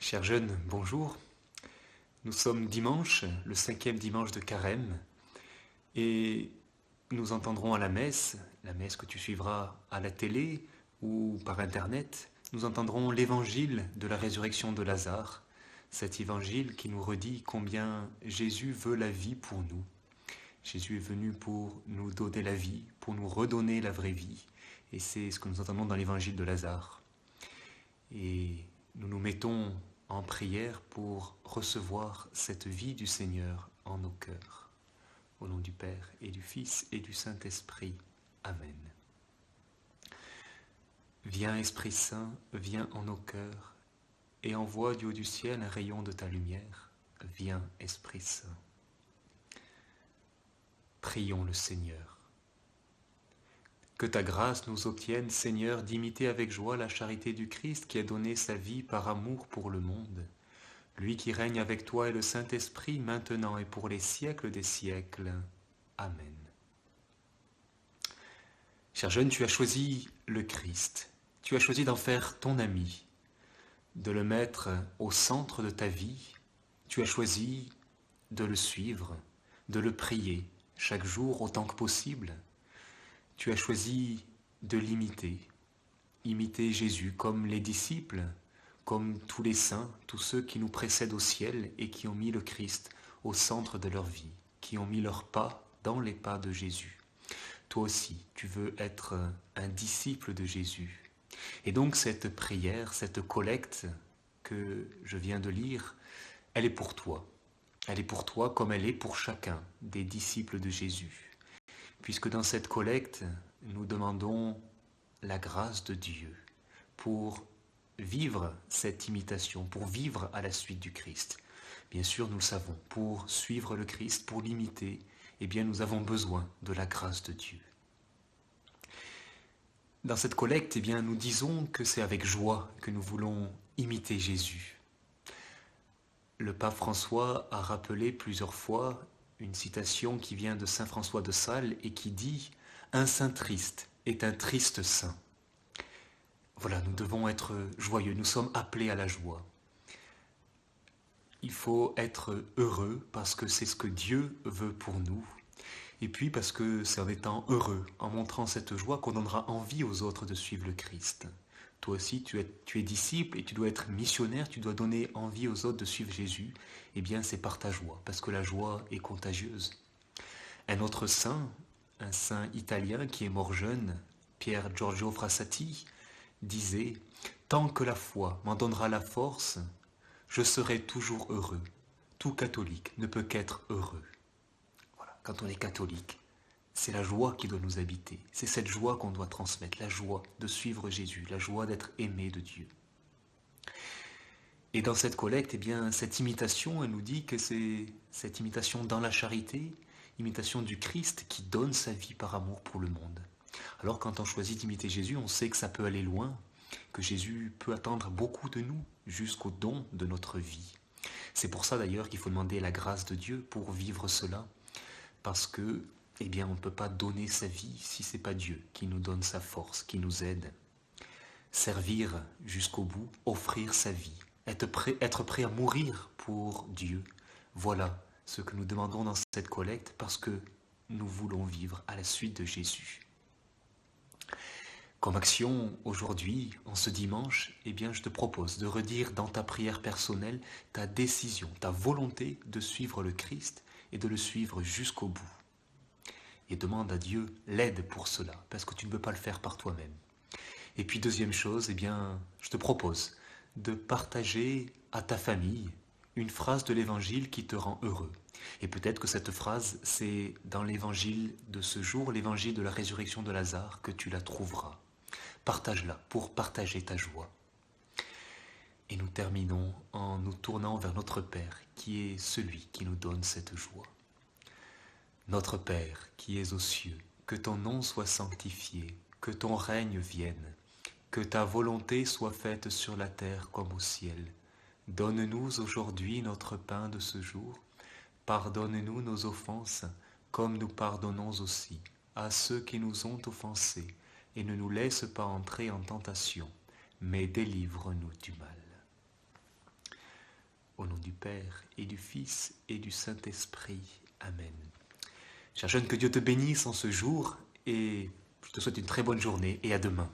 Chers jeunes, bonjour. Nous sommes dimanche, le 5e dimanche de Carême, et nous entendrons à la messe que tu suivras à la télé ou par Internet, nous entendrons l'évangile de la résurrection de Lazare, cet évangile qui nous redit combien Jésus veut la vie pour nous. Jésus est venu pour nous donner la vie, pour nous redonner la vraie vie, et c'est ce que nous entendons dans l'évangile de Lazare. Et nous nous mettons en prière pour recevoir cette vie du Seigneur en nos cœurs. Au nom du Père et du Fils et du Saint-Esprit. Amen. Viens Esprit Saint, viens en nos cœurs et envoie du haut du ciel un rayon de ta lumière. Viens Esprit Saint. Prions le Seigneur. Que ta grâce nous obtienne, Seigneur, d'imiter avec joie la charité du Christ qui a donné sa vie par amour pour le monde. Lui qui règne avec toi et le Saint-Esprit, maintenant et pour les siècles des siècles. Amen. Cher jeune, tu as choisi le Christ. Tu as choisi d'en faire ton ami, de le mettre au centre de ta vie. Tu as choisi de le suivre, de le prier chaque jour autant que possible. Tu as choisi de l'imiter, imiter Jésus comme les disciples, comme tous les saints, tous ceux qui nous précèdent au ciel et qui ont mis le Christ au centre de leur vie, qui ont mis leurs pas dans les pas de Jésus. Toi aussi, tu veux être un disciple de Jésus. Et donc cette prière, cette collecte que je viens de lire, elle est pour toi. Elle est pour toi comme elle est pour chacun des disciples de Jésus. Puisque dans cette collecte, nous demandons la grâce de Dieu pour vivre cette imitation, pour vivre à la suite du Christ. Bien sûr, nous le savons, pour suivre le Christ, pour l'imiter, eh bien nous avons besoin de la grâce de Dieu. Dans cette collecte, eh bien, nous disons que c'est avec joie que nous voulons imiter Jésus. Le pape François a rappelé plusieurs fois une citation qui vient de saint François de Sales et qui dit « Un saint triste est un triste saint ». Voilà, nous devons être joyeux, nous sommes appelés à la joie. Il faut être heureux parce que c'est ce que Dieu veut pour nous. Et puis parce que c'est en étant heureux, en montrant cette joie, qu'on donnera envie aux autres de suivre le Christ. Toi aussi, tu es disciple et tu dois être missionnaire, tu dois donner envie aux autres de suivre Jésus. Eh bien, c'est par ta joie, parce que la joie est contagieuse. Un autre saint, un saint italien qui est mort jeune, Pier Giorgio Frassati, disait « Tant que la foi m'en donnera la force, je serai toujours heureux. Tout catholique ne peut qu'être heureux. » Voilà, quand on est catholique, c'est la joie qui doit nous habiter. C'est cette joie qu'on doit transmettre, la joie de suivre Jésus, la joie d'être aimé de Dieu. Et dans cette collecte, eh bien, cette imitation, elle nous dit que c'est cette imitation dans la charité, imitation du Christ qui donne sa vie par amour pour le monde. Alors quand on choisit d'imiter Jésus, on sait que ça peut aller loin, que Jésus peut attendre beaucoup de nous, jusqu'au don de notre vie. C'est pour ça d'ailleurs qu'il faut demander la grâce de Dieu pour vivre cela, parce que eh bien, on ne peut pas donner sa vie si ce n'est pas Dieu qui nous donne sa force, qui nous aide. Servir jusqu'au bout, offrir sa vie, être prêt à mourir pour Dieu. Voilà ce que nous demandons dans cette collecte parce que nous voulons vivre à la suite de Jésus. Comme action aujourd'hui, en ce dimanche, eh bien, je te propose de redire dans ta prière personnelle ta décision, ta volonté de suivre le Christ et de le suivre jusqu'au bout. Et demande à Dieu l'aide pour cela, parce que tu ne peux pas le faire par toi-même. Et puis deuxième chose, eh bien, je te propose de partager à ta famille une phrase de l'évangile qui te rend heureux. Et peut-être que cette phrase, c'est dans l'évangile de ce jour, l'évangile de la résurrection de Lazare, que tu la trouveras. Partage-la pour partager ta joie. Et nous terminons en nous tournant vers notre Père, qui est celui qui nous donne cette joie. Notre Père qui es aux cieux, que ton nom soit sanctifié, que ton règne vienne, que ta volonté soit faite sur la terre comme au ciel. Donne-nous aujourd'hui notre pain de ce jour. Pardonne-nous nos offenses, comme nous pardonnons aussi à ceux qui nous ont offensés, et ne nous laisse pas entrer en tentation, mais délivre-nous du mal. du Père et du Fils et du Saint-Esprit. Amen. Cher jeune, que Dieu te bénisse en ce jour et je te souhaite une très bonne journée et à demain.